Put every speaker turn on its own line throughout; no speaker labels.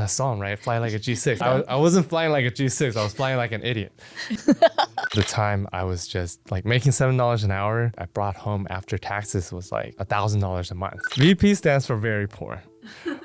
that song, right? Fly like a G6. I wasn't flying like a G6. I was flying like an idiot. The time I was just like making $7 an hour. I brought home after taxes was like $1,000 a month. VP stands for very poor.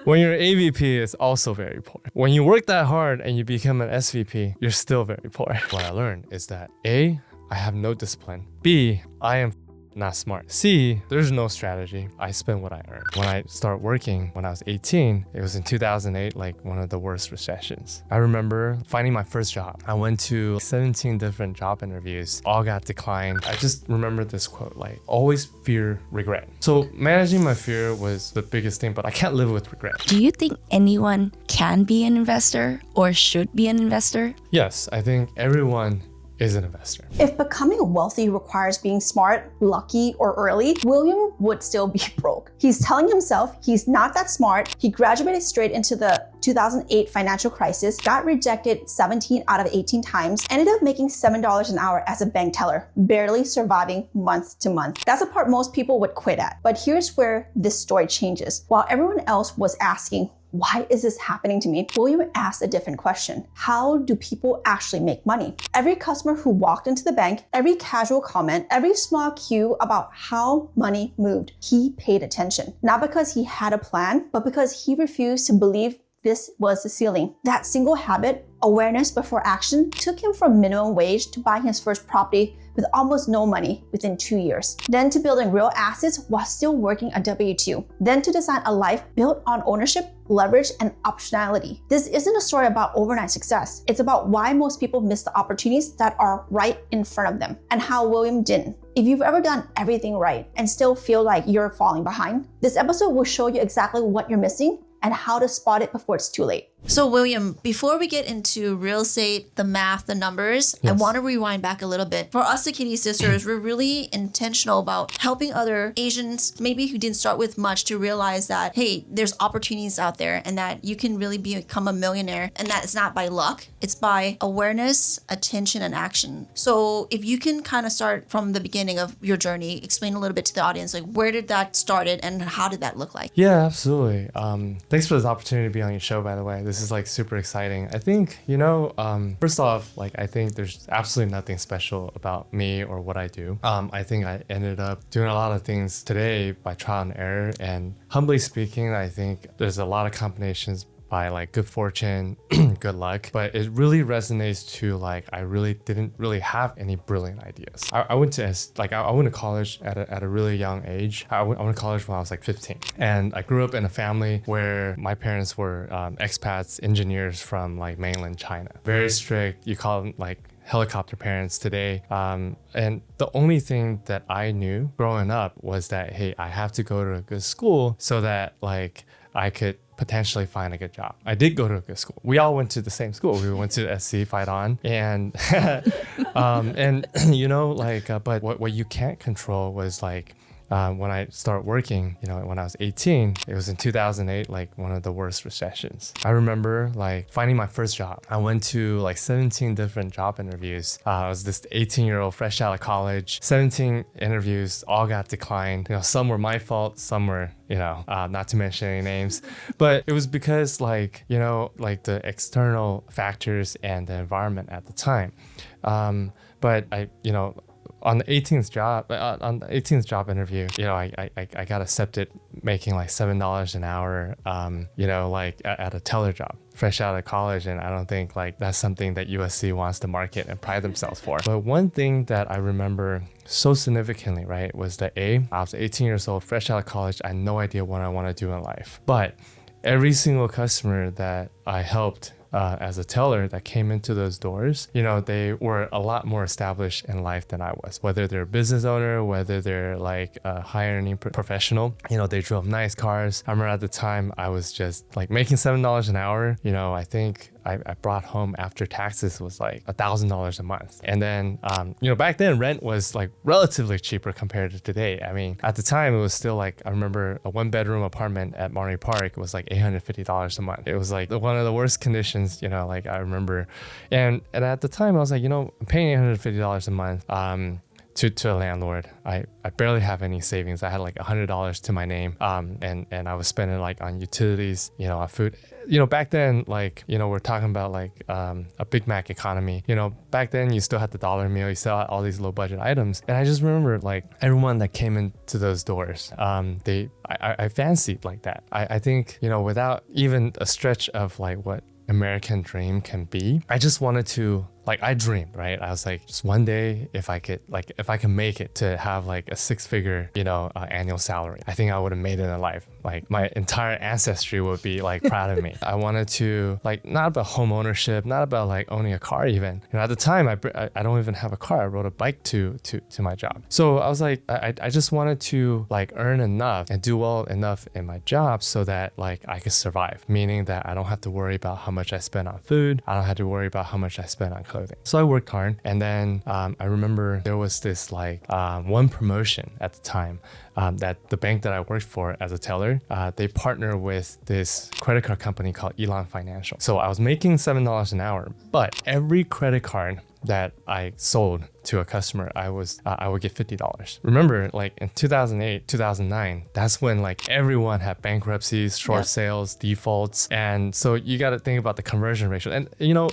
When you're AVP, it's also very poor. When you work that hard and you become an SVP, you're still very poor. What I learned is that A, I have no discipline. B, I am not smart. C, there's no strategy. I spend what I earn. When I start working when I was 18, it was in 2008, like one of the worst recessions. I remember finding my first job. I went to 17 different job interviews, all got declined. I just remember this quote, like, always fear regret. So managing my fear was the biggest thing, but I can't live with regret.
Do you think anyone can be an investor or should be an investor?
Yes, I think everyone is an investor.
If becoming wealthy requires being smart, lucky, or early, William would still be broke. He's telling himself he's not that smart. He graduated straight into the 2008 financial crisis, got rejected 17 out of 18 times, ended up making $7 an hour as a bank teller, barely surviving month to month. That's the part most people would quit at. But here's where this story changes. While everyone else was asking, why is this happening to me? William asked a different question. How do people actually make money? Every customer who walked into the bank, every casual comment, every small cue about how money moved, he paid attention. Not because he had a plan, but because he refused to believe this was the ceiling. That single habit, awareness before action, took him from minimum wage to buying his first property with almost no money within 2 years. Then to building real assets while still working a W-2. Then to design a life built on ownership, leverage, and optionality. This isn't a story about overnight success. It's about why most people miss the opportunities that are right in front of them and how William didn't. If you've ever done everything right and still feel like you're falling behind, this episode will show you exactly what you're missing and how to spot it before it's too late.
So William, before we get into real estate, the math, the numbers,
yes.
I want to rewind back a little bit. For us, the Kitti Sisters, we're really intentional about helping other Asians, maybe who didn't start with much, to realize that, hey, there's opportunities out there and that you can really become a millionaire, and that it's not by luck, it's by awareness, attention, and action. So if you can kind of start from the beginning of your journey, explain a little bit to the audience, like where did that started and how did that look like?
Yeah, absolutely. Thanks for this opportunity to be on your show, by the way. This is like super exciting. I think, first off, like I think there's absolutely nothing special about me or what I do. I think I ended up doing a lot of things today by trial and error. And humbly speaking, I think there's a lot of combinations by like good fortune, good luck, but it really resonates to like I really didn't really have any brilliant ideas. I went to college at a really young age. I went to college when I was like 15, and I grew up in a family where my parents were expats, engineers from like mainland China. Very strict. You call them like helicopter parents today. And the only thing that I knew growing up was that, hey, I have to go to a good school so that like I could potentially find a good job. I did go to a good school. We all went to the same school. We went to SC, Fight On, and but what you can't control was like when I started working, when I was 18, it was in 2008, like one of the worst recessions. I remember like finding my first job. I went to like 17 different job interviews. I was this 18-year-old fresh out of college, 17 interviews, all got declined. Some were my fault, some were, not to mention any names, but it was because like the external factors and the environment at the time. But on the 18th job interview, I got accepted making like $7 an hour, at a teller job, fresh out of college. And I don't think like that's something that USC wants to market and pride themselves for. But one thing that I remember so significantly, right, was that I was 18 years old, fresh out of college. I had no idea what I want to do in life. But every single customer that I helped as a teller that came into those doors, they were a lot more established in life than I was. Whether they're a business owner, whether they're like a high earning professional, they drove nice cars. I remember at the time I was just like making $7 an hour. I think I brought home after taxes was like $1,000 a month. And then, back then rent was like relatively cheaper compared to today. I mean, at the time it was still like, I remember a 1-bedroom apartment at Monterey Park was like $850 a month. It was like one of the worst conditions, I remember. And at the time I was like, I'm paying $850 a month. to a landlord. I barely have any savings. I had like $100 to my name, and I was spending like on utilities, on food. Back then, like, we're talking about like a Big Mac economy. Back then you still had the dollar meal, you still had all these low budget items. And I just remember like everyone that came into those doors, I fancied like that. I think, without even a stretch of like what American dream can be, I just wanted to, like, I dreamed, right? I was like, just one day, if I can make it to have like a 6-figure, annual salary, I think I would have made it in life. Like my entire ancestry would be like proud of me. I wanted to, like, not about home ownership, not about like owning a car even. At the time, I don't even have a car. I rode a bike to my job. So I was like, I just wanted to like earn enough and do well enough in my job so that like I could survive, meaning that I don't have to worry about how much I spend on food. I don't have to worry about how much I spend on clothing. So I worked hard, and then I remember there was this like one promotion at the time that the bank that I worked for as a teller, they partner with this credit card company called Elon Financial. So I was making $7 an hour, but every credit card that I sold to a customer, I would get $50. Remember, like in 2008, 2009, that's when like everyone had bankruptcies, short sales, defaults. And so you got to think about the conversion ratio. And,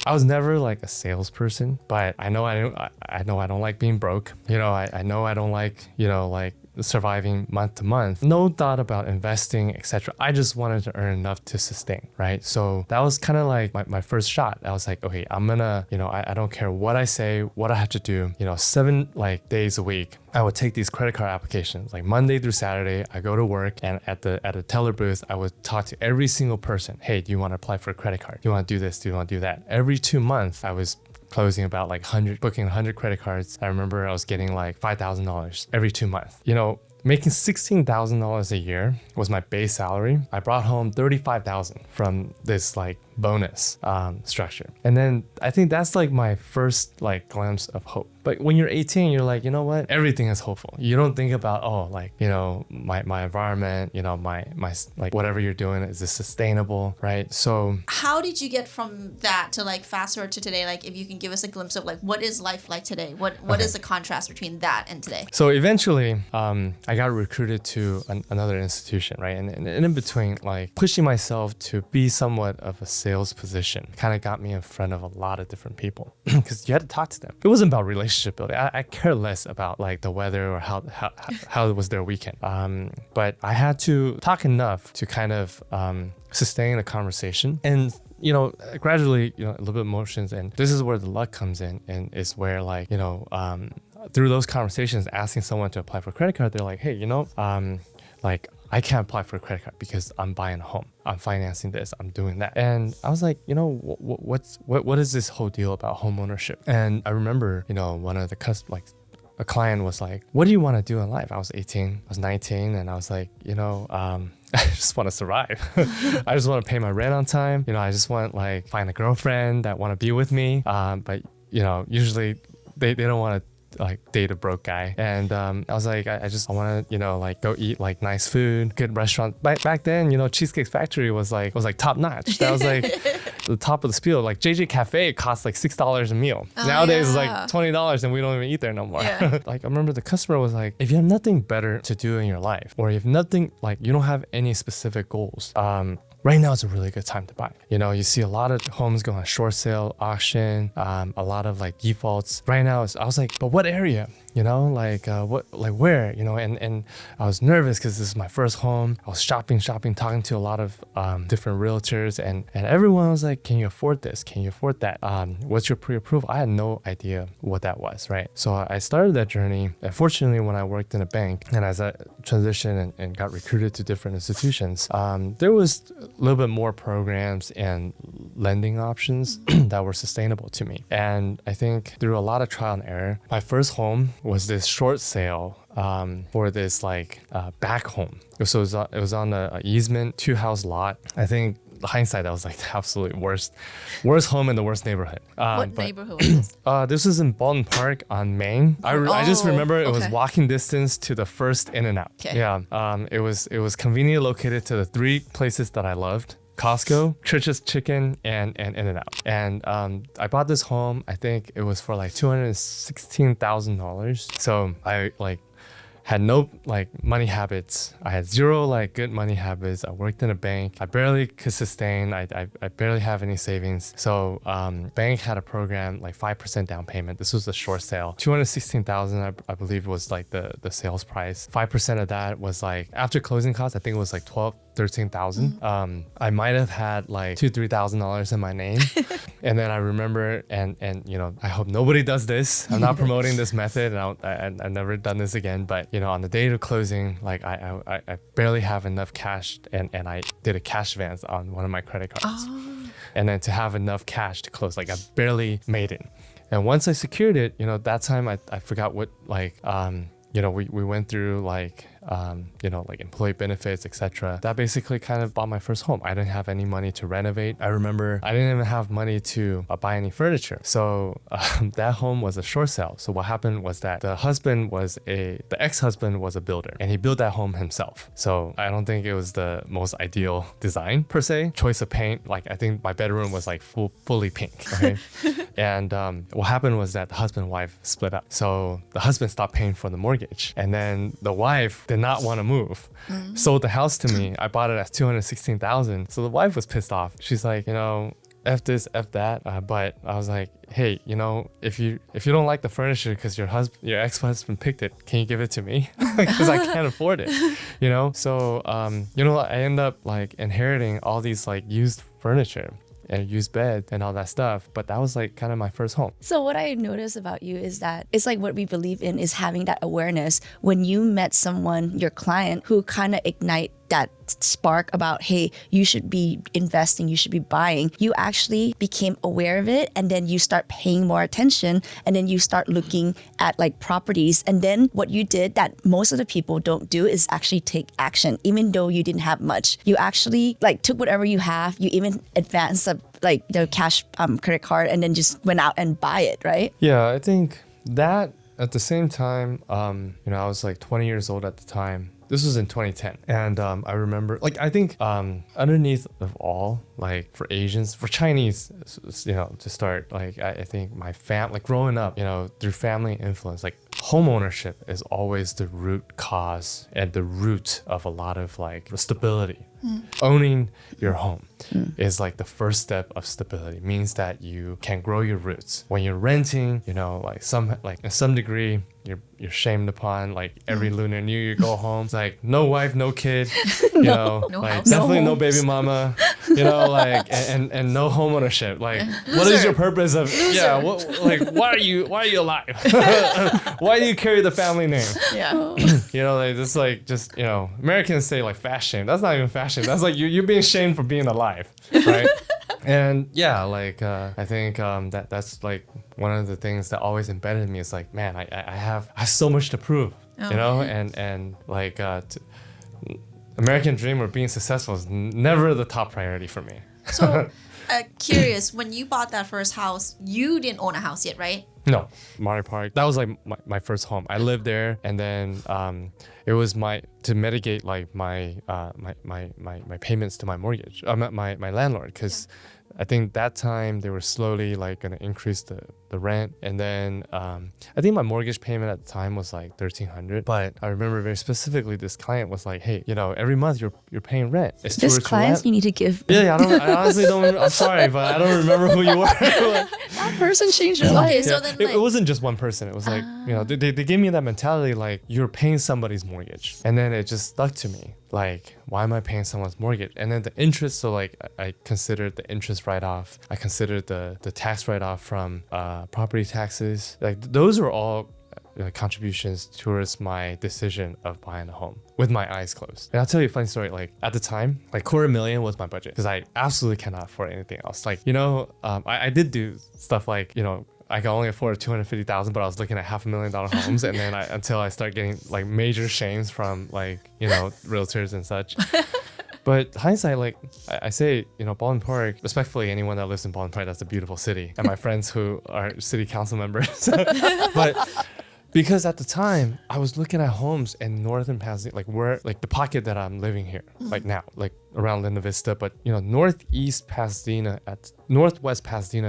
I was never like a salesperson, but I know I don't like being broke. I know I don't like, like surviving month to month. No thought about investing, etc. I just wanted to earn enough to sustain, right? So that was kind of like my first shot. I was like, okay, I'm gonna, I don't care what I say, what I have to do, 7 like days a week. I would take these credit card applications like Monday through Saturday. I go to work, and at a teller booth, I would talk to every single person. Hey, do you want to apply for a credit card? Do you want to do this? Do you want to do that? Every 2 months, I was closing about like booking 100 credit cards. I remember I was getting like $5,000 every 2 months. Making $16,000 a year was my base salary. I brought home $35,000 from this like bonus structure. And then I think that's like my first like glimpse of hope. But when you're 18, you're like, you know what? Everything is hopeful. You don't think about, my environment, my like whatever you're doing, is this sustainable, right? So
how did you get from that to like fast forward to today? Like if you can give us a glimpse of like what is life like today? What is the contrast between that and today?
So eventually, I got recruited to another institution, right? And in between, like pushing myself to be somewhat of a sales position kind of got me in front of a lot of different people because you had to talk to them. It wasn't about relationship building. I care less about like the weather or how was their weekend. But I had to talk enough to kind of sustain a conversation and gradually, a little bit of emotions. And this is where the luck comes in, and it's where like, through those conversations, asking someone to apply for a credit card, they're like, hey, like I can't apply for a credit card because I'm buying a home. I'm financing this. I'm doing that. And I was like, what is this whole deal about home ownership? And I remember, one of the a client was like, what do you want to do in life? I was 18, I was 19, and I was like, I just want to survive. I just want to pay my rent on time. I just want like find a girlfriend that want to be with me. But usually they don't want to like date a broke guy. And I was like, I want to, like go eat like nice food, good restaurant. Back then, Cheesecake Factory was like top notch. That was like the top of the spiel. Like JJ Cafe costs like $6 a meal. Nowadays it's like $20 and we don't even eat there no more. Yeah. Like I remember the customer was like, if you have nothing better to do in your life, or if nothing, like you don't have any specific goals, right now is a really good time to buy. You see a lot of homes go on short sale, auction, a lot of like defaults. Right now, I was like, but what area? Where? And I was nervous because this is my first home. I was shopping, talking to a lot of different realtors, and everyone was like, can you afford this? Can you afford that? What's your pre-approval? I had no idea what that was, right? So I started that journey. And fortunately, when I worked in a bank and as I transitioned and got recruited to different institutions, there was a little bit more programs and lending options that were sustainable to me. And I think through a lot of trial and error, my first home was this short sale for this like back home. So it was on an easement, 2-house lot. I think hindsight, that was like the absolute worst home in the worst neighborhood.
What neighborhood was this?
This was in Baldwin Park on Main. I just remember it was walking distance to the first In-N-Out. Okay. Yeah. It was conveniently located to the 3 places that I loved. Costco, Church's Chicken, and In-N-Out. And I bought this home. I think it was for like $216,000. So I like had no like money habits. I had zero like good money habits. I worked in a bank. I barely could sustain. I barely have any savings. So bank had a program like 5% down payment. This was a short sale. 216,000 I believe was like the sales price. 5% of that was like after closing costs, I think it was like 13,000. I might have had like $2,000-$3,000 in my name. And then I remember, and you know, I hope nobody does this. I'm not promoting this method, and I've never done this again. But you know, on the day of closing, like I barely have enough cash, and I did a cash advance on one of my credit cards. And then to have enough cash to close, like I barely made it. And once I secured it, you know, that time I forgot what like you know, we went through like you know, like employee benefits, etc. That basically kind of bought my first home. I didn't have any money to renovate. I remember I didn't even have money to buy any furniture. So that home was a short sale. So what happened was that the ex-husband was a builder, and he built that home himself. So I don't think it was the most ideal design per se. Choice of paint, like I think my bedroom was like fully pink. Okay. And what happened was that the husband and wife split up. So the husband stopped paying for the mortgage, and then the wife did not want to move. Sold the house to me. I bought it at $216,000. So the wife was pissed off. She's like, you know, F this, F that. But I was like, hey, you know, if you don't like the furniture because your ex-husband picked it, can you give it to me? Because I can't afford it, you know? So, you know, I end up like inheriting all these like used furniture and used bed and all that stuff. But that was like kind of my first home.
So what I noticed about you is that it's like what we believe in is having that awareness. When you met someone, your client, who kind of ignite that spark about, hey, you should be investing, you should be buying, you actually became aware of it, and then you start paying more attention, and then you start looking at like properties. And then what you did that most of the people don't do is actually take action. Even though you didn't have much, you actually like took whatever you have, you even advanced like the cash credit card, and then just went out and buy it, right?
Yeah, I think that at the same time, you know, I was like 20 years old at the time. This was in 2010. And I remember, like, I think underneath of all, like for Asians, for Chinese, you know, to start, like, I think my family, like growing up, you know, through family influence, like home ownership is always the root cause and the root of a lot of like stability. Owning your home is like the first step of stability. It means that you can grow your roots. When you're renting, you know, like in some degree, you're shamed upon. Like every Lunar New Year, you go home, it's like no wife, no kid, you know,
no
like
house.
definitely no baby mama, you know, like and no home ownership. Like what is your purpose of like why are you alive? Why do you carry the family name?
Yeah.
You know, like this, like just, you know, Americans say like fast shame. That's not even fast shame. That's like you're being shamed for being alive, right? And yeah, like I think that's like one of the things that always embedded in me is like, man, I have so much to prove, you know, and like American dream or being successful is never the top priority for me.
So curious, when you bought that first house, you didn't own a house yet, right?
No, Monterey Park. That was like my first home. I lived there, and then it was to mitigate like my payments to my mortgage, my landlord, because I think that time they were slowly like gonna increase the rent, and then I think my mortgage payment at the time was like $1,300. But I remember very specifically this client was like, hey, you know, every month you're paying rent. It's
This clients you need to give.
Yeah, I honestly don't. I'm sorry, but I don't remember who you were.
That person changed your life.
Okay, so then
It wasn't just one person. It was like, you know, they gave me that mentality like you're paying somebody's mortgage, and then it just stuck to me. Like, why am I paying someone's mortgage? And then the interest, so like I considered the interest write-off. I considered the tax write-off from property taxes. Like those are all contributions towards my decision of buying a home with my eyes closed. And I'll tell you a funny story. Like at the time, like $250,000 was my budget because I absolutely cannot afford anything else. Like, you know, I did do stuff like, you know, I could only afford $250,000, but I was looking at $500,000 homes, and then until I start getting like major shames from like, you know, realtors and such. But hindsight, like I say, you know, Baldwin Park, respectfully, anyone that lives in Baldwin Park, that's a beautiful city, and my friends who are city council members. But Because at the time I was looking at homes in northern Pasadena, like where, like the pocket that I'm living here, like now, like around Linda Vista, but you know, northwest Pasadena at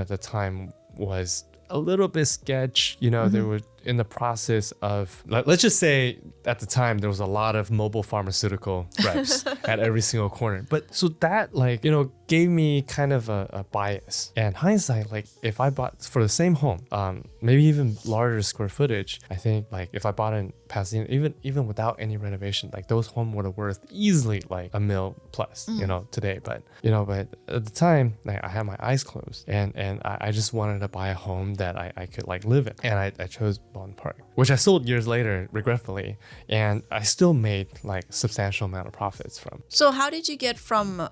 the time was a little bit sketch. You know, they were in the process of, let's just say at the time there was a lot of mobile pharmaceutical reps at every single corner. But so that, like, you know, gave me kind of a bias. And hindsight, like if I bought for the same home, maybe even larger square footage, I think like if I bought in Pasadena, even without any renovation, like those homes would have worth easily like $1 million plus, you know, today. But you know, but at the time, like, I had my eyes closed, and I just wanted to buy a home that I could like live in, and I chose Bond Park, which I sold years later, regretfully, and I still made like substantial amount of profits from.
So how did you get from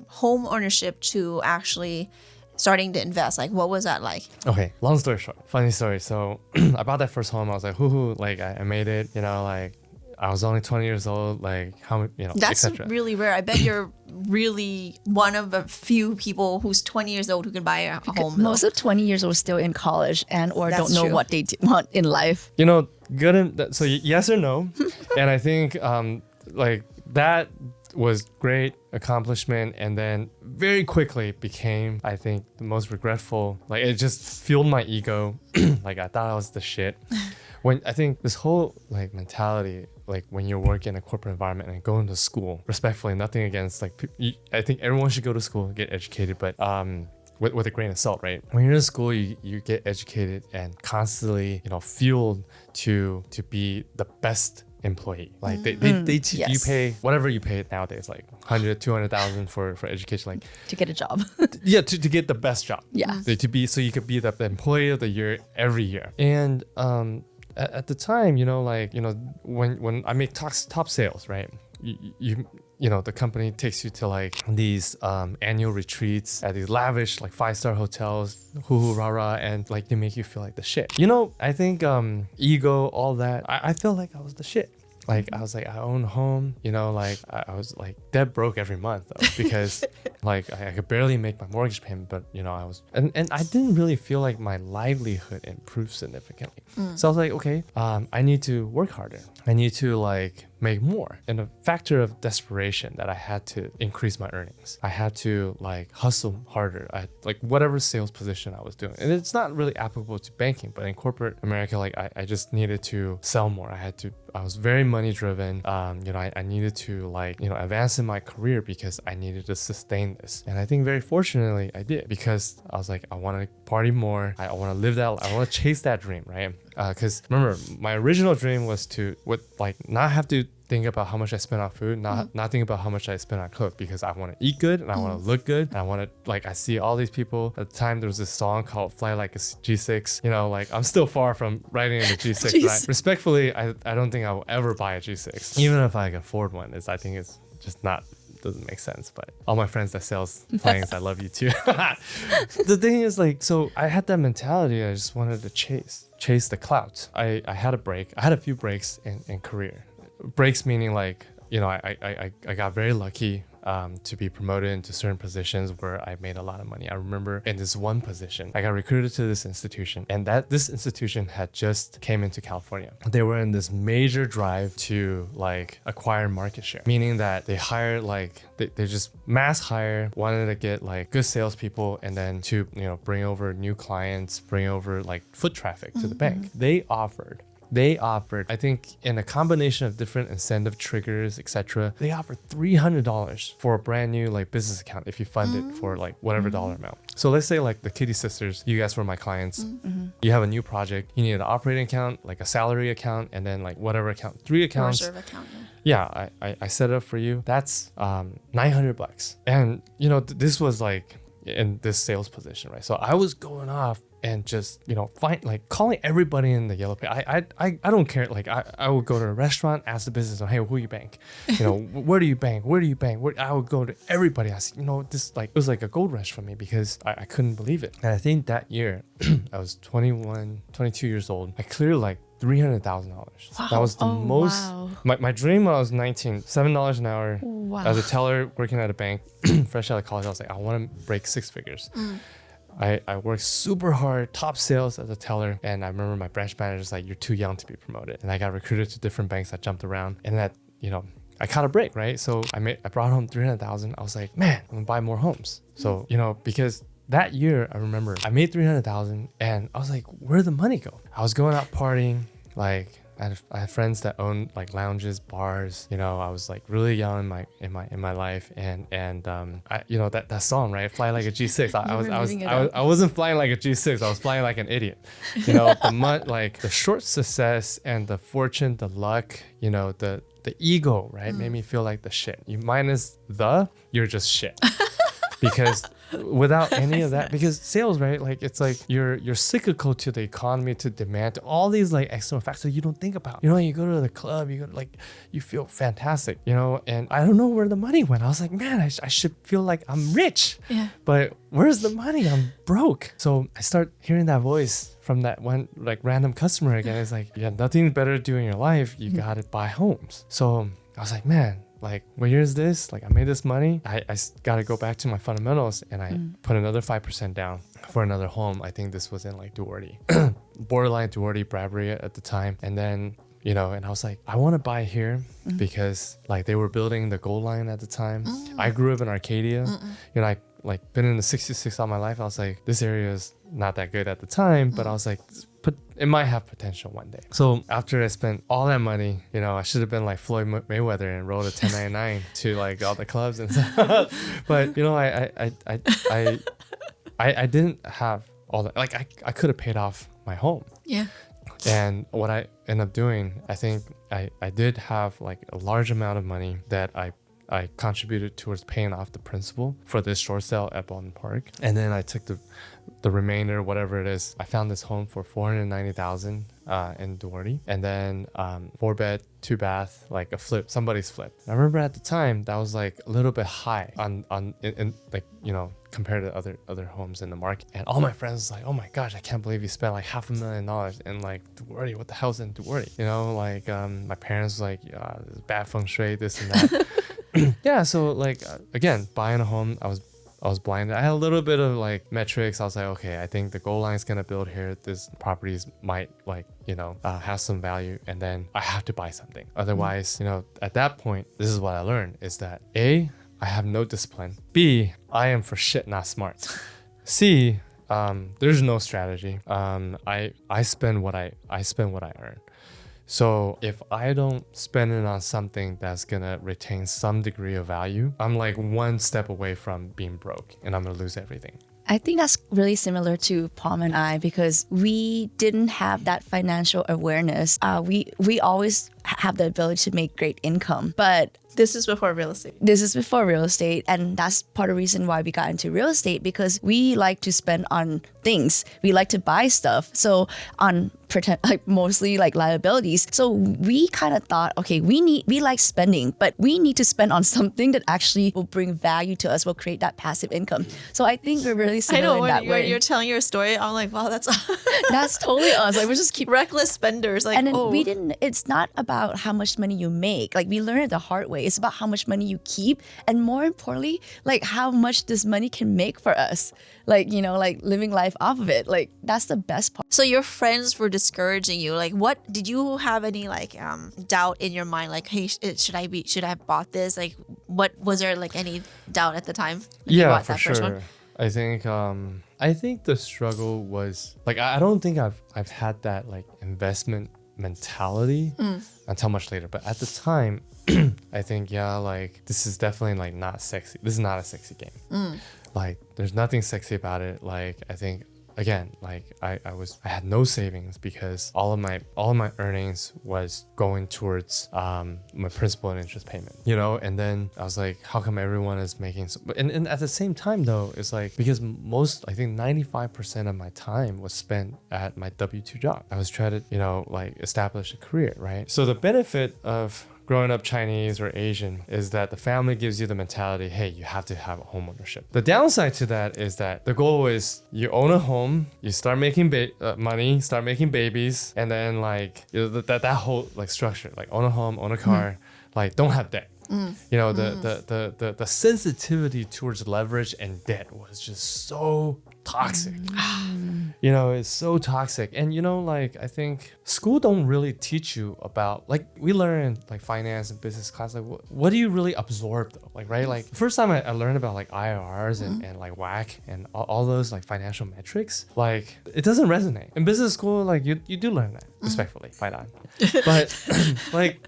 home ownership to actually starting to invest? Like, what was that like?
Okay, long story short, funny story. So I bought that first home. I was like, hoo, like I made it, you know, like I was only 20 years old, like how, you know,
That's
etc.
really rare. I bet you're really one of a few people who's 20 years old who can buy a home.
Most of 20 years old still in college and or
That's
don't know
true.
what they want in life.
You know, so yes or no. And I think like that was great accomplishment, and then very quickly became, I think, the most regretful. Like it just fueled my ego. Like I thought I was the shit. When I think this whole like mentality, like when you're working in a corporate environment and going to school, respectfully, nothing against like, I think everyone should go to school and get educated, but with a grain of salt, right? When you're in school, you get educated and constantly, you know, fueled to be the best employee. Like they teach you,
Yes.
pay whatever you pay nowadays, like 100, 200,000 for education, like
To get a job.
yeah, to get the best job.
Yeah.
To be, so you could be the employee of the year every year. And at the time, you know, like, you know, when I make top sales, right? You know, the company takes you to like these annual retreats at these lavish like 5-star hotels, hoo rah rah, and like they make you feel like the shit. You know, I think ego, all that, I feel like I was the shit. Like I was like, I own a home, you know, like I was like dead broke every month though, because like I could barely make my mortgage payment, but you know, I was, and I didn't really feel like my livelihood improved significantly. So I was like, okay, I need to work harder. I need to like make more. And a factor of desperation that I had to increase my earnings. I had to like hustle harder. I like whatever sales position I was doing. And it's not really applicable to banking, but in corporate America, like I just needed to sell more. I was very money driven. You know, I needed to like, you know, advance in my career because I needed to sustain this. And I think very fortunately I did, because I was like, I want to party more. I want to live that. I want to chase that dream, right? Because remember, my original dream was to not have to think about how much I spend on food, not think about how much I spend on clothes, because I want to eat good and I want to look good. And I want to, like, I see all these people. At the time, there was this song called Fly Like a G6. You know, like, I'm still far from riding in a G6, right? Respectfully, I don't think I will ever buy a G6. Even if I can afford one, I think it's just not, doesn't make sense. But all my friends that sells planes, I love you too. The thing is, like, so I had that mentality. I just wanted to chase the clouds. I had a break. I had a few breaks in career. Breaks meaning like, you know, I got very lucky to be promoted into certain positions where I made a lot of money. I remember in this one position, I got recruited to this institution, and this institution had just came into California. They were in this major drive to like acquire market share, meaning that they hired like, they just mass hire, wanted to get like good salespeople, and then to, you know, bring over new clients, bring over like foot traffic to the bank. They offered, I think, in a combination of different incentive triggers, etc., they offered $300 for a brand new like business account if you fund it for like whatever dollar amount. So let's say like the Kitti Sisters, you guys were my clients. You have a new project, you need an operating account, like a salary account, and then like whatever account, 3 accounts.
Reserve account.
Yeah, I set it up for you. That's $900. And you know, this was like in this sales position, right? So I was going off and just, you know, calling everybody in the yellow page. I don't care. Like I would go to a restaurant, ask the business owner, hey, who you bank? You know, where do you bank? I would go to everybody. I said, you know, this like, it was like a gold rush for me because I couldn't believe it. And I think that year I was 21, 22 years old. I cleared like $300,000.
Wow.
That was the most,
wow.
my dream when I was 19, $7 an hour.
Wow.
As a teller working at a bank, fresh out of college, I was like, I want to break 6 figures. I worked super hard, top sales as a teller. And I remember my branch manager's like, you're too young to be promoted. And I got recruited to different banks. I jumped around and that, I caught a break, right? So I brought home 300,000. I was like, man, I'm gonna buy more homes. So, because that year I remember I made 300,000 and I was like, where'd the money go? I was going out partying, like I had friends that owned like lounges, bars. I was like really young in my life, and I, that song, right? Fly like a G6. I wasn't flying like a G6. I was flying like an idiot. Like the short success and the fortune, the luck, the ego, right, made me feel like the shit. You minus you're just shit. Because without any of that, because sales, right, like it's like you're cyclical to the economy, to demand, to all these like external factors you don't think about. You go to the club, you feel fantastic, and I don't know where the money went. I was like, man, I should feel like I'm rich.
Yeah.
But where's the money? I'm broke. So I start hearing that voice from that one like random customer again. It's like, you have nothing better to do in your life. You gotta buy homes. So I was like, man, like, what year is this? Like, I made this money. I got to go back to my fundamentals, and I put another 5% down for another home. I think this was in like Duarte, borderline Duarte, Bradbury at the time. And then, and I was like, I want to buy here because like they were building the Gold Line at the time. I grew up in Arcadia. I like been in the 66 all my life. I was like, this area is not that good at the time, but I was like, it might have potential one day. So after I spent all that money, I should have been like Floyd Mayweather and rolled a 1099 to like all the clubs and stuff. But I didn't have all that. Like I could have paid off my home.
Yeah.
And what I ended up doing, I think I did have like a large amount of money that I contributed towards paying off the principal for this short sale at Baldwin Park. And then I took the remainder, whatever it is. I found this home for $490,000 in Duarte. And then 4-bed, 2-bath, like a flip, somebody's flip. I remember at the time that was like a little bit high on like, compared to other homes in the market. And all my friends was like, oh my gosh, I can't believe you spent like $500,000 in like Duarte. What the hell's in Duarte? Like my parents was like, there's bad feng shui, this and that. Yeah, so like again, buying a home, I was blinded. I had a little bit of like metrics. I was like, okay, I think the Gold Line's gonna build here. This properties might like have some value, and then I have to buy something. Otherwise, at that point, this is what I learned: is that A, I have no discipline. B, I am for shit not smart. C, there's no strategy. I spend what I earn. So if I don't spend it on something that's gonna retain some degree of value, I'm like one step away from being broke and I'm gonna lose everything.
I think that's really similar to Palm and I, because we didn't have that financial awareness. We always have the ability to make great income, but
this is before real estate.
And that's part of the reason why we got into real estate, because we like to spend on things. We like to buy stuff. So on mostly like liabilities. So we kind of thought, okay, we like spending, but we need to spend on something that actually will bring value to us, will create that passive income. So I think we're really similar in that way.
When you're telling your story, I'm like, wow,
that's totally us. Like, we just keep
reckless spenders. Like,
and then it's not about how much money you make. Like, we learned it the hard way. It's about how much money you keep, and more importantly, like how much this money can make for us. Like, like living life off of it. Like, that's the best part.
So your friends were discouraging you. Like, what did you have any like doubt in your mind? Like, hey, should I have bought this? Like, what was there like any doubt at the time?
Yeah, for sure. I think the struggle was like, I don't think I've had that like investment mentality until much later. But at the time, I think, like this is definitely like not sexy. This is not a sexy game. Like, there's nothing sexy about it. Like, I think, again, like I had no savings because all of my earnings was going towards my principal and interest payment, and then I was like, how come everyone is making so, and at the same time though, it's like, because I think 95% of my time was spent at my W-2 job. I was trying to like establish a career, right? So the benefit of growing up Chinese or Asian is that the family gives you the mentality, hey, you have to have home ownership. The downside to that is that the goal is you own a home, you start making money, start making babies, and then like that whole like structure, like own a home, own a car, like don't have debt. The sensitivity towards leverage and debt was just so toxic. You know, it's so toxic. And you know, like I think school don't really teach you about, like we learn like finance and business class, like what do you really absorb though? Like, right? Like first time I learned about like IRRs and like WACC and all those like financial metrics, like it doesn't resonate. In business school, like you do learn that, respectfully, fight on. But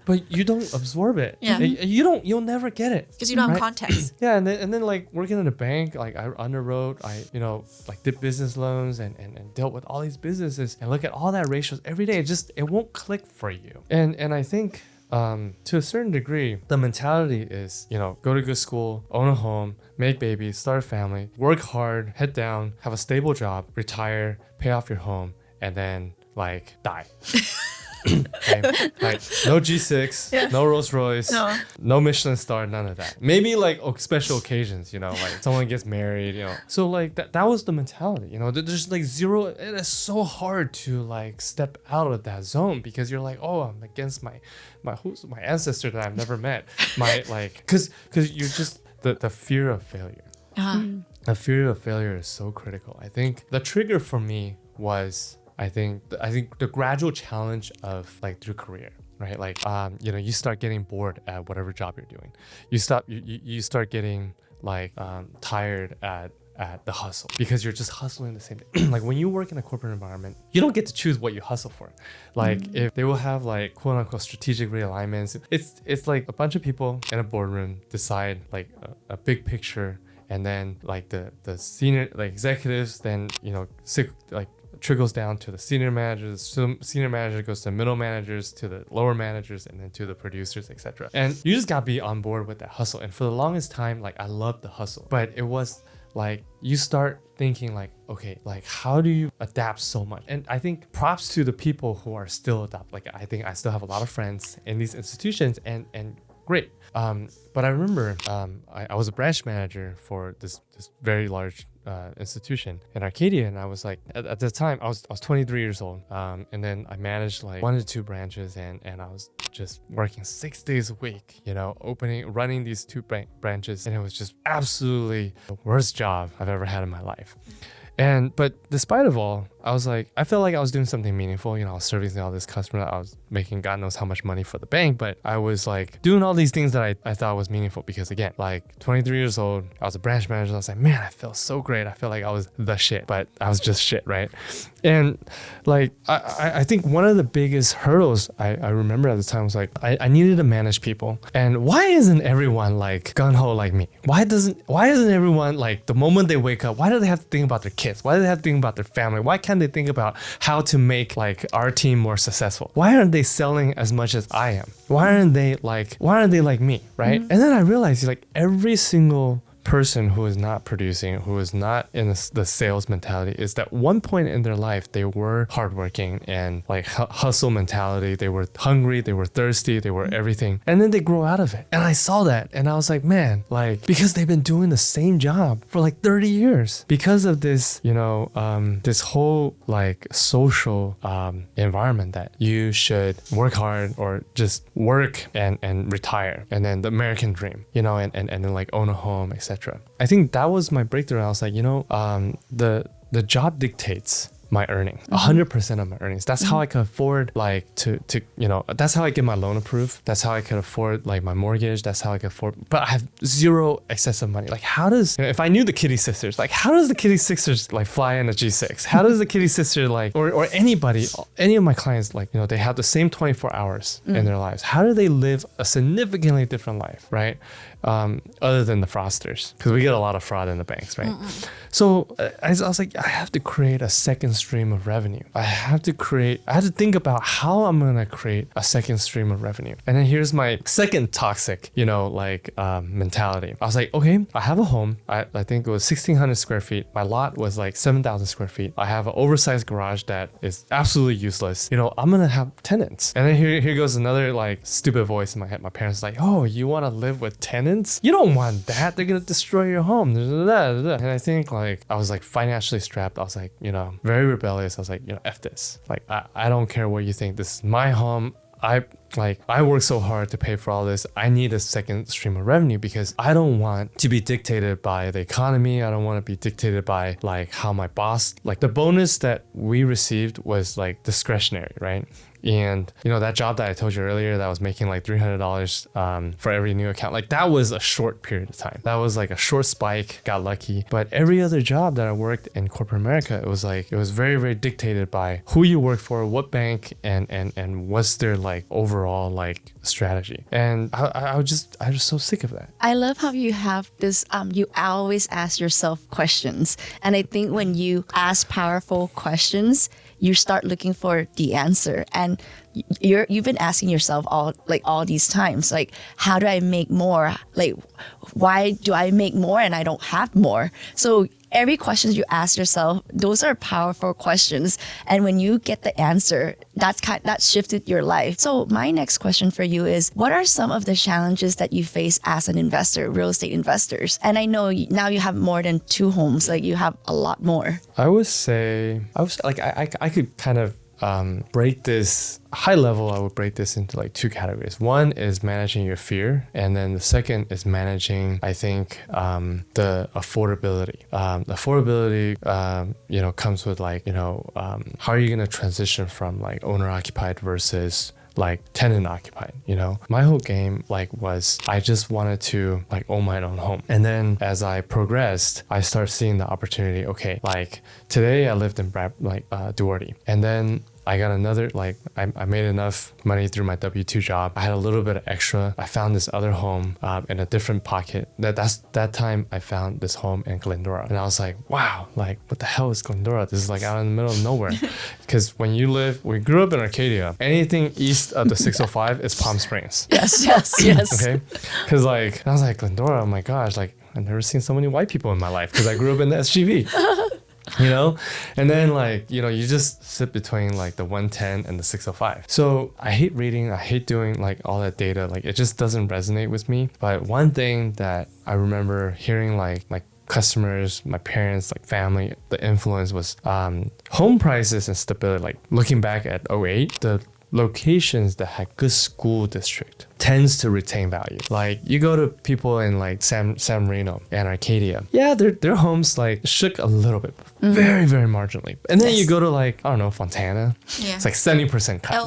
but you don't absorb it.
Yeah.
You'll never get it.
Because you don't have
right?
context.
Yeah, and then like working in a bank, like I underwrote, you know, like did business loans and dealt with all these businesses and look at all that ratios every day. It won't click for you. And I think to a certain degree, the mentality is, you know, go to good school, own a home, make babies, start a family, work hard, head down, have a stable job, retire, pay off your home, and then like die. Okay? Like no G6, no Rolls Royce, no Michelin star, none of that. Maybe like special occasions, you know, like someone gets married, you know. So like that was the mentality, you know. There's like zero. It is so hard to like step out of that zone because you're like, oh, I'm against my ancestor that I've never met. My like, because you're just the fear of failure. The fear of failure is so critical. I think the trigger for me was, I think the gradual challenge of like through career, right? Like, you know, you start getting bored at whatever job you're doing. You start getting like tired at the hustle because you're just hustling the same thing. Like when you work in a corporate environment, you don't get to choose what you hustle for. Like if they will have like quote unquote strategic realignments, it's like a bunch of people in a boardroom decide like a big picture, and then like the senior like executives then, you know, trickles down to the senior managers. So senior manager goes to middle managers, to the lower managers, and then to the producers, etc. And you just gotta be on board with that hustle. And for the longest time, like I loved the hustle, but it was like you start thinking like, okay, like how do you adapt so much? And I think props to the people who are still adapt. Like I think I still have a lot of friends in these institutions, and great. But I remember I was a branch manager for this very large institution in Arcadia, and I was like at the time I was 23 years old, and then I managed like 1 to 2 branches, and I was just working 6 days a week, you know, running these 2 branches, and it was just absolutely the worst job I've ever had in my life. But despite of all, I felt like I was doing something meaningful. You know, I was servicing all this customer. I was making God knows how much money for the bank, but I was like doing all these things that I thought was meaningful because again, like 23 years old, I was a branch manager. I was like, man, I felt so great. I felt like I was the shit, but I was just shit, right? And like, I think one of the biggest hurdles I remember at the time was like, I needed to manage people. And why isn't everyone like gung-ho like me? Why isn't everyone like the moment they wake up, why do they have to think about their kids? Why do they have to think about their family? Why can't they think about how to make like our team more successful? Why aren't they selling as much as I am? Why aren't they like me, right? And then I realized like every single person who is not producing, who is not in the sales mentality, is that one point in their life they were hardworking and like hustle mentality. They were hungry, they were thirsty, they were everything, and then they grow out of it. And I saw that, and I was like, man, like because they've been doing the same job for like 30 years because of this, you know, this whole like social environment that you should work hard or just work and retire, and then the American dream, you know, and then like own a home, etc. I think that was my breakthrough. I was like, you know, the job dictates my earning, 100% of my earnings. That's how I could afford like to you know, that's how I get my loan approved. That's how I could afford like my mortgage. That's how I could afford, but I have zero excessive money. Like how does, you know, if I knew the Kitti Sisters, like how does the Kitti Sisters like fly in a G6? How does the Kitti Sister like, or anybody, any of my clients, like, you know, they have the same 24 hours in their lives. How do they live a significantly different life, right? Other than the fraudsters, because we get a lot of fraud in the banks, right? So I was like, I have to create a second stream of revenue. I have to think about how I'm gonna create a second stream of revenue. And then here's my second toxic, you know, like mentality. I was like, okay, I have a home. I think it was 1,600 square feet. My lot was like 7,000 square feet. I have an oversized garage that is absolutely useless. You know, I'm gonna have tenants. And then here goes another like stupid voice in my head. My parents like, oh, you want to live with tenants? You don't want that. They're gonna destroy your home. And I think like I was like financially strapped. I was like, you know, very rebellious. I was like, you know, F this. Like I don't care what you think. This is my home. I work so hard to pay for all this. I need a second stream of revenue because I don't want to be dictated by the economy. I don't want to be dictated by like how my boss, like the bonus that we received was like discretionary, right? And you know, that job that I told you earlier that was making like $300 for every new account, like that was a short period of time. That was like a short spike, got lucky. But every other job that I worked in corporate America, it was very, very dictated by who you work for, what bank, and what's their like overall like strategy. And I was just so sick of that.
I love how you have this, you always ask yourself questions. And I think when you ask powerful questions, you start looking for the answer. And you've been asking yourself all these times, like, how do I make more? Like, why do I make more and I don't have more? So every question you ask yourself, those are powerful questions. And when you get the answer, that shifted your life. So my next question for you is, what are some of the challenges that you face as an investor, real estate investors? And I know now you have more than 2 homes, like you have a lot more.
I could kind of break this high level. I would break this into like 2 categories. One is managing your fear, and then the second is managing, I think, the affordability. Comes with like, how are you going to transition from like owner occupied versus like tenant occupied, my whole game was I just wanted to like own my own home. And then as I progressed, I started seeing the opportunity. Okay, like today I lived in Duarte, and then I got another, I made enough money through my W-2 job. I had a little bit of extra. I found this other home in a different pocket. That time I found this home in Glendora. And I was like, wow, like what the hell is Glendora? This is like out in the middle of nowhere. Because we grew up in Arcadia. Anything east of the 605 is Palm Springs.
Yes.
Okay? Because I was like, Glendora, oh my gosh, like I've never seen so many white people in my life because I grew up in the SGV. And then you just sit between like the 110 and the 605. So I hate reading, I hate doing like all that data, like it just doesn't resonate with me. But one thing that I remember hearing like my customers, my parents, like family, the influence was home prices and stability. Like looking back at '08, the locations that had good school district tends to retain value. Like you go to people in like San Marino and Arcadia, yeah, their homes like shook a little bit, very, very marginally. And then you go to like, I don't know, Fontana, it's like 70% cut, right?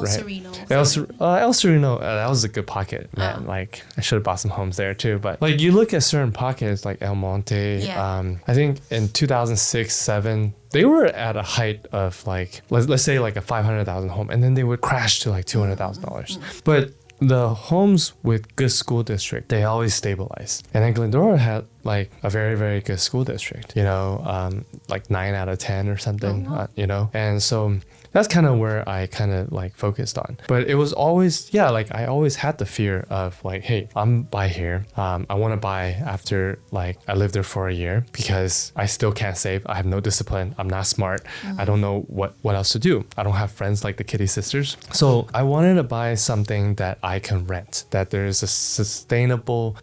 El Sereno, that was a good pocket, man. Like I should have bought some homes there too. But like you look at certain pockets like El Monte, I think in 2006-07, they were at a height of like, let's say like a 500,000 home, and then they would crash to like $200,000. But the homes with good school district, they always stabilize. And then Glendora had like a very, very good school district, like 9 out of 10 or something, and so that's kind of where I kind of like focused on. But it was always, I always had the fear of like, hey, I'm buy here. I want to buy after like I lived there for a year because I still can't save. I have no discipline. I'm not smart. I don't know what else to do. I don't have friends like the Kitti Sisters. So I wanted to buy something that I can rent, that there's a sustainable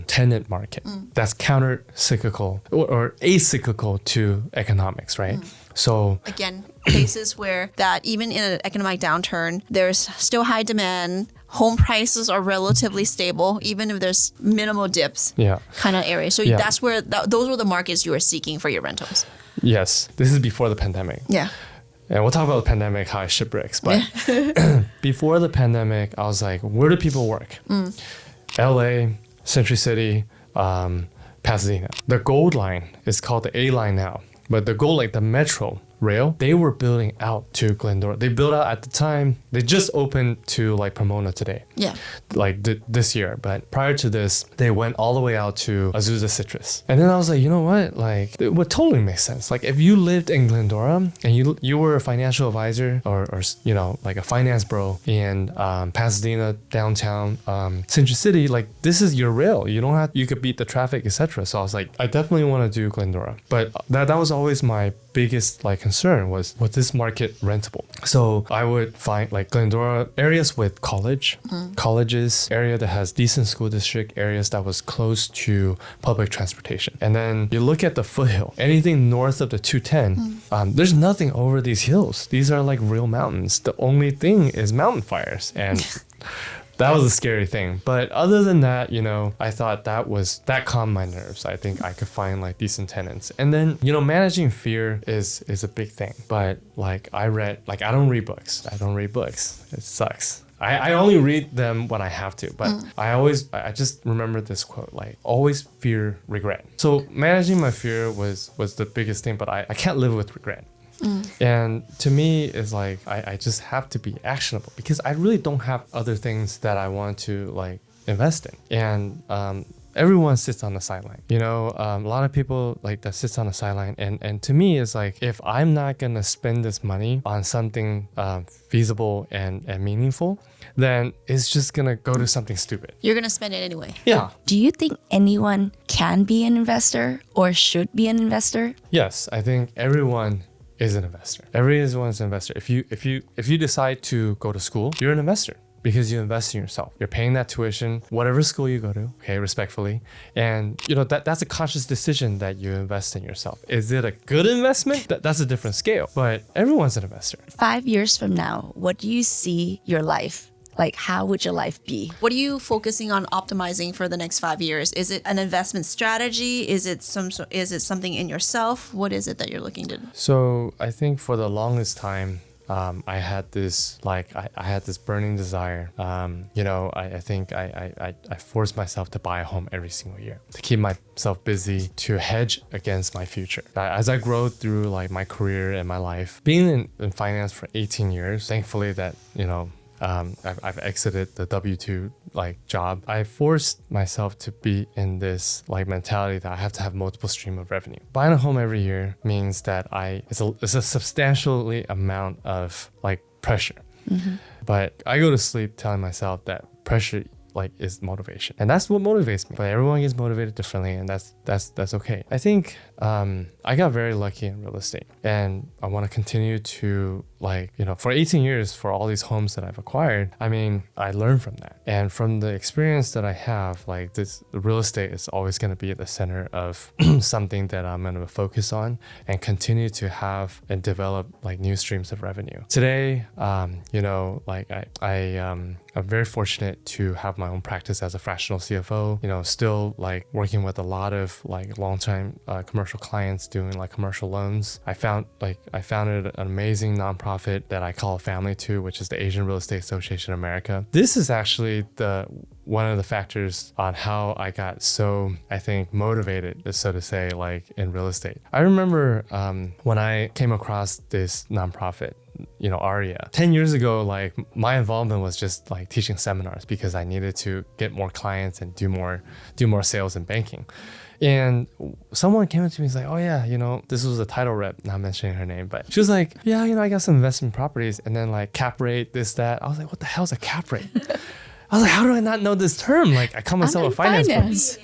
tenant market that's counter-cyclical or acyclical to economics, right? So
again, places where that even in an economic downturn, there's still high demand. Home prices are relatively stable, even if there's minimal dips. Kind of area. So that's where those were the markets you were seeking for your rentals. Yes,
this is before the pandemic.
Yeah.
And we'll talk about the pandemic, how I shipwrecks. But before the pandemic, I was like, where do people work? LA, Century City, Pasadena. The Gold Line is called the A Line now. But the Gold, like the Metro rail, they were building out to Glendora. They built out at the time. They just opened to like Pomona today.
Yeah.
Like this year. But prior to this, they went all the way out to Azusa Citrus. And then I was like, you know what? Like it would totally make sense. Like if you lived in Glendora and you were a financial advisor or like a finance bro in Pasadena, downtown, Century City, like this is your rail. You could beat the traffic, etc. So I was like, I definitely want to do Glendora. But that was always my biggest like concern was this market rentable? So I would find like Glendora areas with colleges, area that has decent school district, areas that was close to public transportation. And then you look at the foothill, anything north of the 210, there's nothing over these hills. These are like real mountains. The only thing is mountain fires. And that was a scary thing. But other than that, you know, I thought that calmed my nerves. I think I could find like decent tenants. And then, you know, managing fear is a big thing. But like I don't read books. It sucks. I only read them when I have to, but I just remember this quote, like always fear regret. So managing my fear was the biggest thing, but I can't live with regret. And to me, it's like I just have to be actionable because I really don't have other things that I want to like invest in. And everyone sits on the sideline, you know, a lot of people like that sits on the sideline. And to me, it's like if I'm not going to spend this money on something feasible and meaningful, then it's just going to go to something stupid.
You're going to spend it anyway.
Yeah.
Do you think anyone can be an investor or should be an investor?
Yes, I think everyone is an investor. Everyone's an investor. If you decide to go to school, you're an investor because you invest in yourself. You're paying that tuition, whatever school you go to, okay, respectfully. And you know that's a conscious decision that you invest in yourself. Is it a good investment? That's a different scale. But everyone's an investor.
5 years from now, what do you see your life? Like, how would your life be?
What are you focusing on optimizing for the next 5 years? Is it an investment strategy? Is it something in yourself? What is it that you're looking to do?
So I think for the longest time, I had this burning desire. You know, I think I forced myself to buy a home every single year to keep myself busy, to hedge against my future. As I grow through like my career and my life, being in finance for 18 years, thankfully that, you know, I've exited the W-2 like job. I forced myself to be in this like mentality that I have to have multiple stream of revenue. Buying a home every year means that it's a substantially amount of like pressure. But I go to sleep telling myself that pressure like is motivation, and that's what motivates me. But everyone gets motivated differently, and that's okay. I think I got very lucky in real estate, and I want to continue to like, you know, for 18 years, for all these homes that I've acquired, I mean, I learned from that. And from the experience that I have, like the real estate is always going to be at the center of something that I'm going to focus on and continue to have and develop like new streams of revenue. Today, you know, like I'm very fortunate to have my own practice as a fractional CFO, you know, still like working with a lot of like long-time commercial clients doing like commercial loans. I founded an amazing nonprofit that I call a family to, which is the Asian Real Estate Association of America. This is actually one of the factors on how I got so, I think, motivated, so to say, like in real estate. I remember when I came across this nonprofit, you know, ARIA. 10 years ago, like my involvement was just like teaching seminars because I needed to get more clients and do more sales and banking. And someone came up to me and was like, oh yeah, you know, this was a title rep, not mentioning her name, but she was like, yeah, you know, I got some investment properties and then like cap rate, this, that. I was like, what the hell is a cap rate? I was like, how do I not know this term? Like I call myself a finance.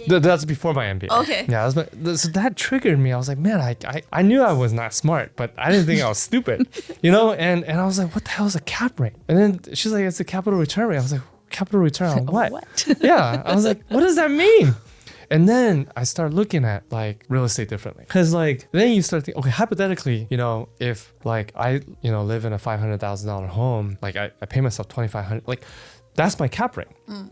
That's before my MBA.
Okay.
Yeah, so that triggered me. I was like, man, I knew I was not smart, but I didn't think I was stupid, you know? And I was like, what the hell is a cap rate? And then she's like, it's a capital return rate. I was like, capital return on what? Yeah, I was like, what does that mean? And then I started looking at like real estate differently. Cause like, then you start thinking, okay, hypothetically, you know, if like I, you know, live in a $500,000 home, like I pay myself $2,500, like that's my cap rate,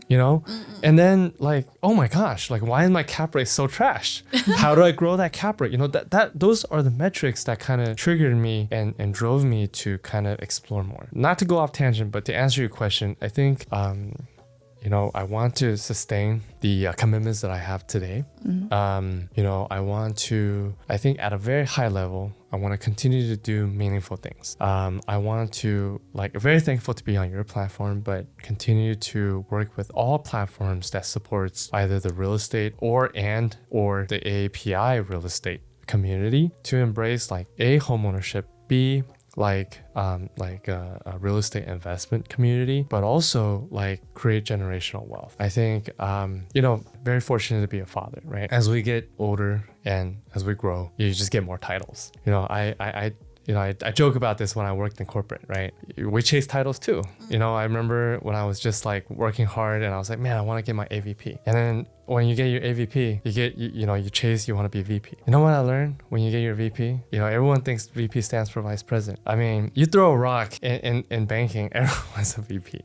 you know? And then like, oh my gosh, like why is my cap rate so trash? How do I grow that cap rate? You know, those are the metrics that kind of triggered me and drove me to kind of explore more. Not to go off tangent, but to answer your question, I think, you know, I want to sustain the commitments that I have today. You know, I think at a very high level, I want to continue to do meaningful things. I want to, like, very thankful to be on your platform, but continue to work with all platforms that supports either the real estate or the AAPI real estate community to embrace like A, homeownership, B, like a real estate investment community, but also like create generational wealth. I think very fortunate to be a father, right? As we get older and as we grow, you just get more titles. I joke about this when I worked in corporate, right? We chase titles too. I remember when I was just like working hard and I was like, man, I want to get my AVP. And then when you get your AVP, you want to be a VP. You know what I learned when you get your VP? Everyone thinks VP stands for vice president. I mean, you throw a rock in banking, everyone's a VP.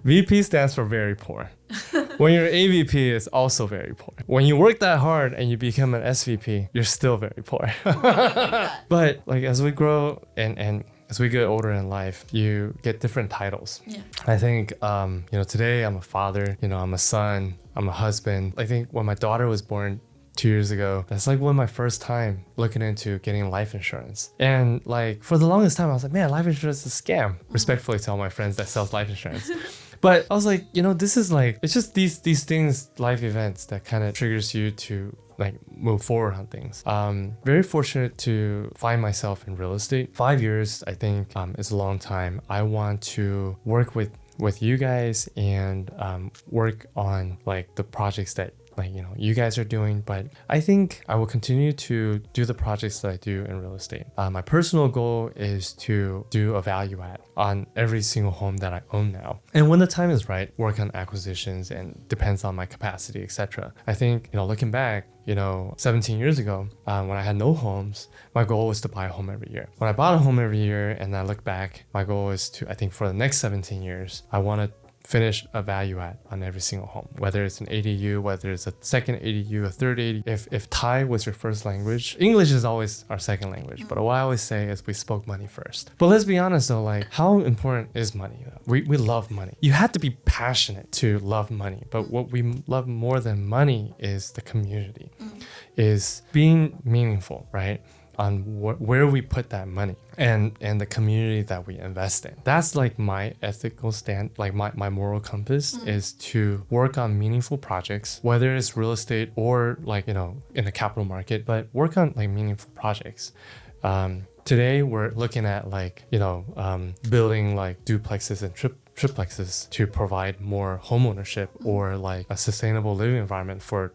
VP stands for very poor. When you're AVP, it's also very poor. When you work that hard and you become an SVP, you're still very poor. But like as we grow and as we get older in life, you get different titles.
Yeah.
I think, today I'm a father, I'm a son, I'm a husband. I think when my daughter was born 2 years ago, that's like one of my first time looking into getting life insurance. And like for the longest time, I was like, man, life insurance is a scam. Respectfully to all my friends that sells life insurance. But I was like, this is like, it's just these things, life events that kind of triggers you to like move forward on things. Very fortunate to find myself in real estate. 5 years, I think, is a long time. I want to work with you guys and work on like the projects that you guys are doing, but I think I will continue to do the projects that I do in real estate. My personal goal is to do a value add on every single home that I own now. And when the time is right, work on acquisitions and depends on my capacity, etc. I think, looking back, 17 years ago, when I had no homes, my goal was to buy a home every year. When I bought a home every year and I look back, my goal is to, I think for the next 17 years, I want to finish a value add on every single home, whether it's an ADU, whether it's a second ADU, a third ADU. If Thai was your first language, English is always our second language. But what I always say is we spoke money first. But let's be honest though, like how important is money? We love money. You have to be passionate to love money. But what we love more than money is the community, is being meaningful, right? On where we put that money and the community that we invest in. That's like my ethical stand, like my moral compass is to work on meaningful projects, whether it's real estate or like, in the capital market, but work on like meaningful projects. Today we're looking at like, building like duplexes and triplexes to provide more home ownership or like a sustainable living environment for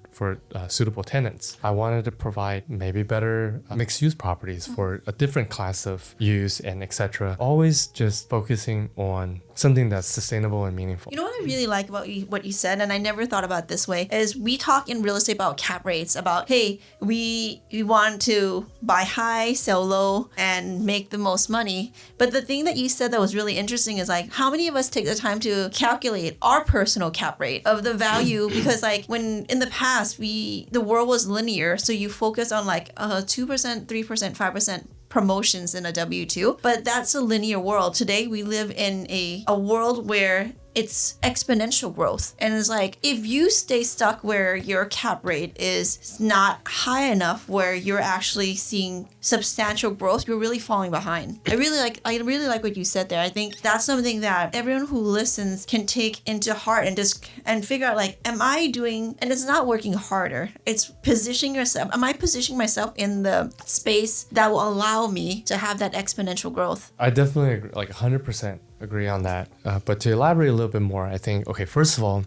suitable tenants. I wanted to provide maybe better mixed use properties for a different class of use and etc. Always just focusing on something that's sustainable and meaningful.
You know what I really like about what you said, and I never thought about it this way, is we talk in real estate about cap rates, about, hey, we want to buy high, sell low, and make the most money. But the thing that you said that was really interesting is like, how many of us take the time to calculate our personal cap rate of the value? Because like when in the past, the world was linear, so you focus on like 2%, 3%, 5% promotions in a W-2, but that's a linear world. Today we live in a world where it's exponential growth. And it's like, if you stay stuck where your cap rate is not high enough, where you're actually seeing substantial growth, you're really falling behind. I really like what you said there. I think that's something that everyone who listens can take into heart and figure out like, am I doing, and it's not working harder. It's positioning yourself. Am I positioning myself in the space that will allow me to have that exponential growth?
I definitely agree, like 100%. Agree on that. But to elaborate a little bit more, I think, okay, first of all,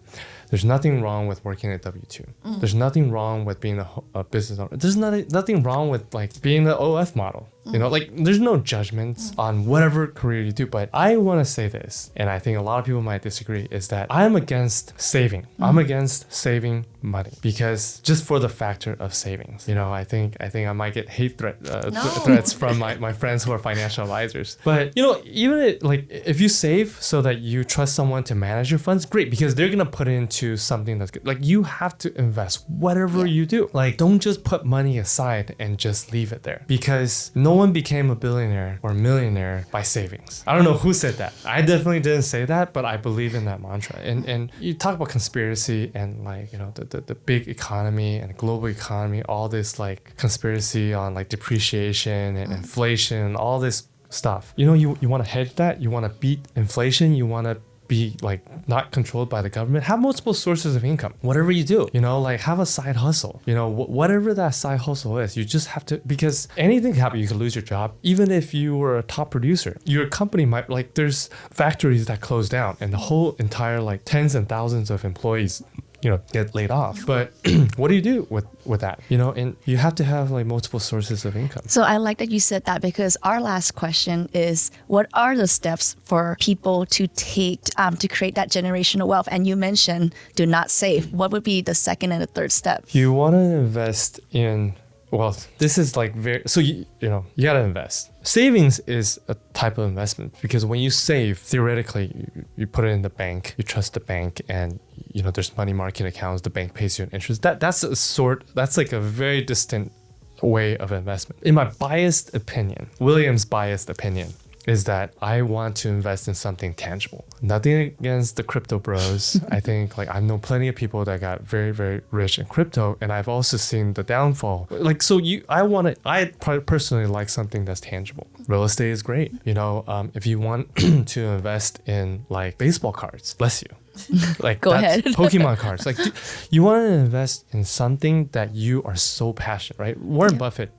there's nothing wrong with working at W-2. There's nothing wrong with being a business owner. There's nothing wrong with like being the OF model. Like there's no judgments on whatever career you do. But I want to say this, and I think a lot of people might disagree, is that I'm against saving. I'm against saving money because just for the factor of savings. I think I might get hate threats from my friends who are financial advisors. But even like if you save so that you trust someone to manage your funds, great, because they're gonna put it into something that's good. Like you have to invest whatever you do. Like don't just put money aside and just leave it there, because no one became a billionaire or millionaire by savings. I don't know who said that. I definitely didn't say that, but I believe in that mantra. And you talk about conspiracy and like the big economy and global economy, all this like conspiracy on like depreciation and inflation, all this stuff. You want to hedge that. You want to beat inflation. You want to be like not controlled by the government. Have multiple sources of income. Whatever you do, you know, like have a side hustle. You know, whatever that side hustle is, you just have to, because anything can happen. You could lose your job. Even if you were a top producer, your company might, like, there's factories that close down and the whole entire like tens and thousands of employees, you know, get laid off. But what do you do with that? You know, and you have to have like multiple sources of income.
So I like that you said that, because our last question is, what are the steps for people to take to create that generational wealth? And you mentioned do not save. What would be the second and the third step?
You want to invest in, well, this is like so you know, you got to invest. Savings is a type of investment, because when you save, theoretically, you put it in the bank, you trust the bank, and you know, there's money market accounts, the bank pays you an interest. That's like a very distant way of investment. In my biased opinion, William's biased opinion, is that I want to invest in something tangible. Nothing against the crypto bros. I think, like, I know plenty of people that got very, very rich in crypto, and I've also seen the downfall. Like, so I personally like something that's tangible. Real estate is great. You know, if you want to invest in like baseball cards, bless you. Like,
Go ahead.
Pokemon cards. Like, you want to invest in something that you are so passionate, right? Warren Buffett,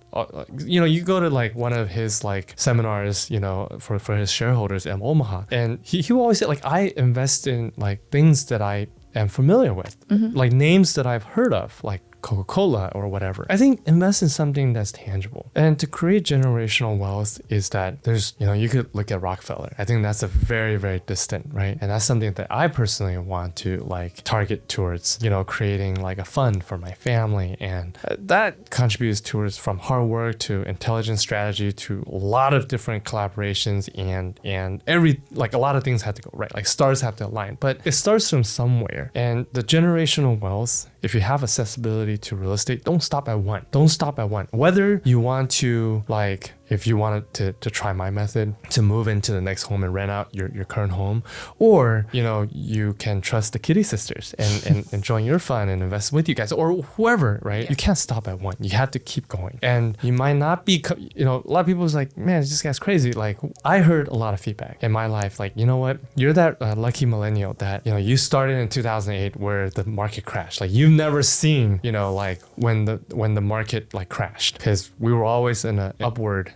you know, you go to like one of his like seminars, you know, for his shareholders in Omaha, and he will always say, like, I invest in like things that I am familiar with, like names that I've heard of, like Coca-Cola or whatever. I think invest in something that's tangible. And to create generational wealth is that there's, you know, you could look at Rockefeller. I think that's a very, very distant, right? And that's something that I personally want to like target towards, you know, creating like a fund for my family. And that contributes towards from hard work to intelligent strategy to a lot of different collaborations and every, like a lot of things have to go right. Like stars have to align, but it starts from somewhere. And the generational wealth, if you have accessibility to real estate, don't stop at one. Don't stop at one. Whether you want to, like, if you wanted to try my method to move into the next home and rent out your current home, or, you know, you can trust the Kitti Sisters and join your fund and invest with you guys, or whoever, right? You can't stop at one. You have to keep going. And you might not be, you know, a lot of people was like, man, this guy's crazy. Like, I heard a lot of feedback in my life. Like, you know what? You're that lucky millennial that, you know, you started in 2008 where the market crashed. Like, you've never seen, you know, like when the market like crashed, because we were always in an upward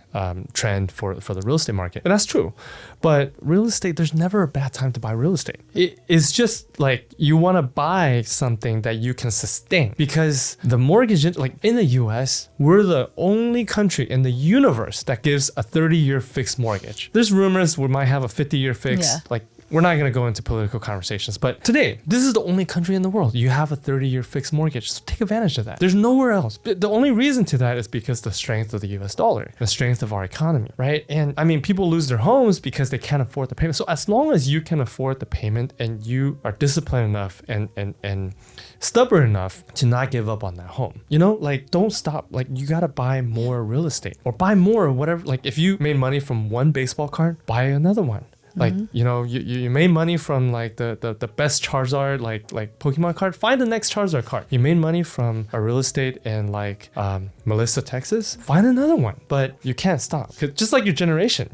trend for the real estate market. And that's true. But real estate, there's never a bad time to buy real estate. It's just like you want to buy something that you can sustain, because the mortgage, like in the US, we're the only country in the universe that gives a 30-year fixed mortgage. There's rumors we might have a 50-year fixed, like, we're not going to go into political conversations, but today, this is the only country in the world you have a 30-year fixed mortgage. So take advantage of that. There's nowhere else. The only reason to that is because the strength of the US dollar, the strength of our economy, right? And I mean, people lose their homes because they can't afford the payment. So as long as you can afford the payment and you are disciplined enough and stubborn enough to not give up on that home, you know, like, don't stop. Like, you got to buy more real estate or buy more or whatever. Like, if you made money from one baseball card, buy another one. Like, you know, you made money from like the best Charizard, like Pokemon card, find the next Charizard card. You made money from a real estate in like Melissa, Texas, find another one. But you can't stop. 'Cause just like your generation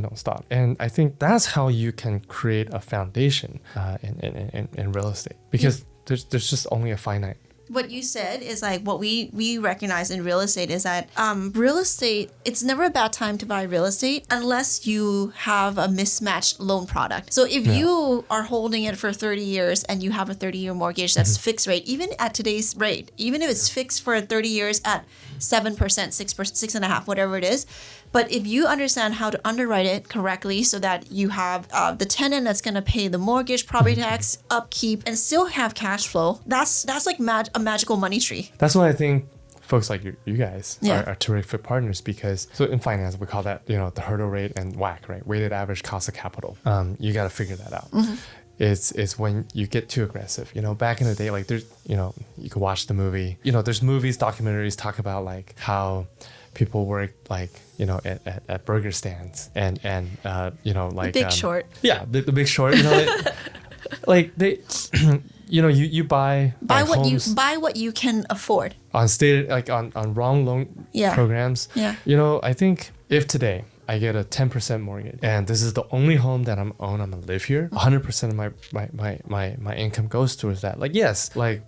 don't stop. And I think that's how you can create a foundation in real estate, because there's just only a finite.
What you said is like what we recognize in real estate is that real estate, it's never a bad time to buy real estate unless you have a mismatched loan product. So if you are holding it for 30 years and you have a 30-year mortgage that's fixed rate, even at today's rate, even if it's fixed for 30 years at 7%, 6%, 6.5%, whatever it is. But if you understand how to underwrite it correctly so that you have the tenant that's going to pay the mortgage, property tax, upkeep, and still have cash flow, that's like a magical money tree.
That's why I think folks like you guys are terrific partners, because so in finance, we call that, you know, the hurdle rate and WACC, right? Weighted average cost of capital. You got to figure that out. It's when you get too aggressive. You know, back in the day, like there's, you know, you could watch the movie, you know, there's movies, documentaries talk about like how people work like, you know, at burger stands and you know, like
the Big Short.
Yeah, the Big Short. You know, like they, you know, you buy
what you can afford
on stated, like on wrong loan programs.
Yeah.
You know, I think if today I get a 10% mortgage, and this is the only home that I'm gonna live here. 100% of my income goes towards that. Like, yes, like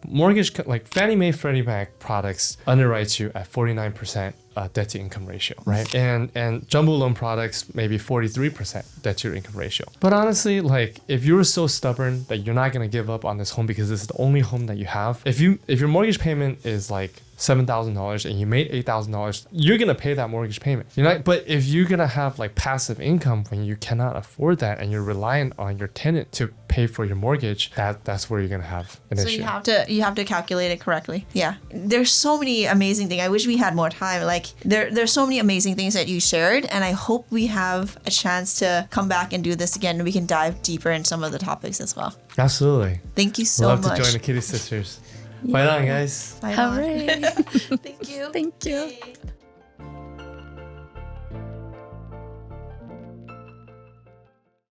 like Fannie Mae, Freddie Mac products underwrites you at 49% debt to income ratio, right? And jumbo loan products maybe 43% debt to income ratio. But honestly, like if you're so stubborn that you're not gonna give up on this home because this is the only home that you have, if your mortgage payment is like $7,000 and you made $8,000, you're gonna pay that mortgage payment. But if you're gonna have like passive income when you cannot afford that and you're reliant on your tenant to pay for your mortgage, that's where you're gonna have an issue.
So you have to calculate it correctly. Yeah. There's so many amazing things. I wish we had more time. Like there's so many amazing things that you shared, and I hope we have a chance to come back and do this again and we can dive deeper in some of the topics as well.
Absolutely.
Thank you so
much.
much.
Love to join the Kitti Sisters. Fight on, guys.
Hooray.
Thank you.
Thank you.
Okay.